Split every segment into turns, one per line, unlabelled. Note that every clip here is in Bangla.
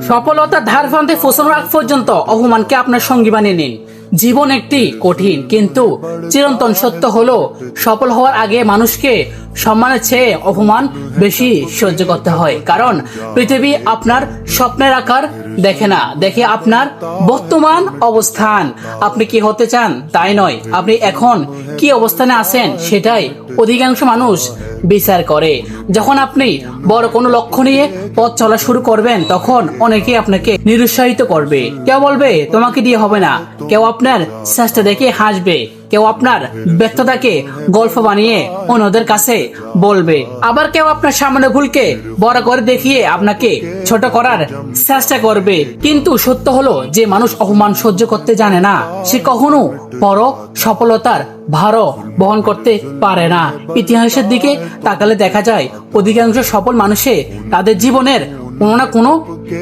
সফলতার ধার প্রান্তে পৌঁছানোর আগ পর্যন্ত অপমানকে আপনার সঙ্গী বানিয়ে নিন। জীবন একটি কঠিন কিন্তু চিরন্তন সত্য হলো, সফল হওয়ার আগে মানুষকে সম্মানের চেয়ে অপমান বেশি সহ্য করতে হয়। কারণ পৃথিবী আপনার স্বপ্নের আকার দেখে না, দেখে আপনার বর্তমান অবস্থান। আপনি কি হতে চান তাই নয়, আপনি এখন কি অবস্থানে আছেন সেটাই অধিকাংশ মানুষ বিচার করে। যখন আপনি বড় কোনো লক্ষ্য নিয়ে পথ চলা শুরু করবেন, তখন অনেকে আপনাকে নিরুৎসাহিত করবে। কেউ বলবে তোমাকে দিয়ে হবে না, কেউ আপনার চেষ্টা দেখে হাসবে, কেউ আপনার ব্যর্থতাকে গল্প বানিয়ে অন্যদের কাছে বলবে। আবার কেউ আপনার সামনে ভুলকে বড় করে দেখিয়ে আপনাকে ছোট করার চেষ্টা করবে। কিন্তু সত্য হলো, যে মানুষ অপমান সহ্য করতে জানে না, সে কখনো বড় সফলতার ভারও বহন করতে পারে না। ইতিহাসের দিকে তাকালে দেখা যায়, অধিকাংশ সফল মানুষে তাদের জীবনের কোনো না কোনো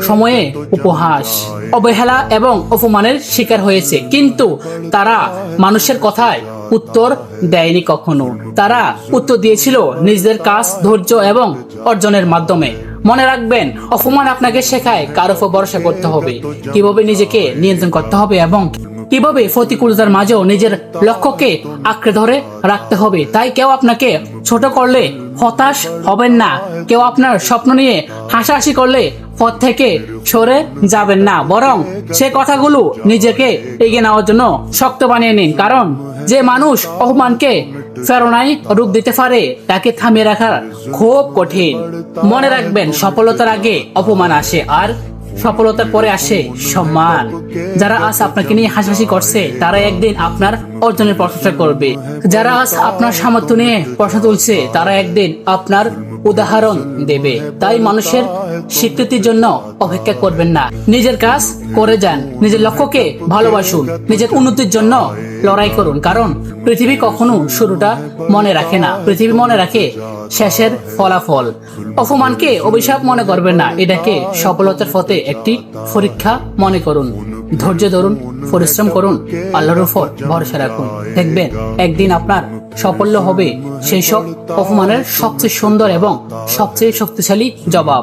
সময়ে উপহাস, অবহেলা এবং অপমানের শিকার হয়েছে। কিন্তু তারা মানুষের কথায় উত্তর দেয়নি কখনো। তারা উত্তর দিয়েছিল নিজেদের কাজ, ধৈর্য এবং অর্জনের মাধ্যমে। মনে রাখবেন, অপমান আপনাকে শেখায় কার উপর ভরসা করতে হবে, কিভাবে নিজেকে নিয়ন্ত্রণ করতে হবে এবং কিভাবে প্রতিকূলতার মাঝেও নিজের লক্ষ্যকে আঁকড়ে ধরে রাখতে হবে। তাই কেউ আপনাকে ছোট করলে হতাশ হবেন না, কেউ আপনার স্বপ্ন নিয়ে হাসাহাসি করলে পথ থেকে সরে যাবেন না, বরং সে কথাগুলো নিজেকে এগিয়ে নেওয়ার জন্য শক্ত বানিয়ে নিন। কারণ যে মানুষ অপমানকে প্রেরণায় রূপ দিতে পারে, তাকে থামিয়ে রাখা খুব কঠিন। মনে রাখবেন, সফলতার আগে অপমান আসে, আর সফলতার পরে আসে সম্মান। যারা আজ আপনাকে নিয়ে হাসাহাসি করছে, তারা একদিন আপনার অর্জনের প্রশংসা করবে। যারা আজ আপনার সামর্থ্য নিয়ে প্রশ্ন তুলছে, তারা একদিন আপনার উদাহরণ দেবে। তাই মানুষের স্বীকৃতির জন্য অপেক্ষা করবেন না, নিজের কাজ করে যান, নিজের লক্ষ্যকে ভালোবাসুন, নিজের উন্নতির জন্য লড়াই করুন। কারণ পৃথিবী কখনো শুরুটা মনে রাখে না, পৃথিবী মনে রাখে শেষের ফলাফল। অপমানকে অভিশাপ মনে করবেন না, এটাকে সফলতার পথে একটি পরীক্ষা মনে করুন। ধৈর্য ধরুন, পরিশ্রম করুন, আল্লাহর উপর ভরসা রাখুন। দেখবেন একদিন আপনার সাফল্য হবে সেই সব অপমানের সবচেয়ে সুন্দর এবং সবচেয়ে শক্তিশালী জবাব।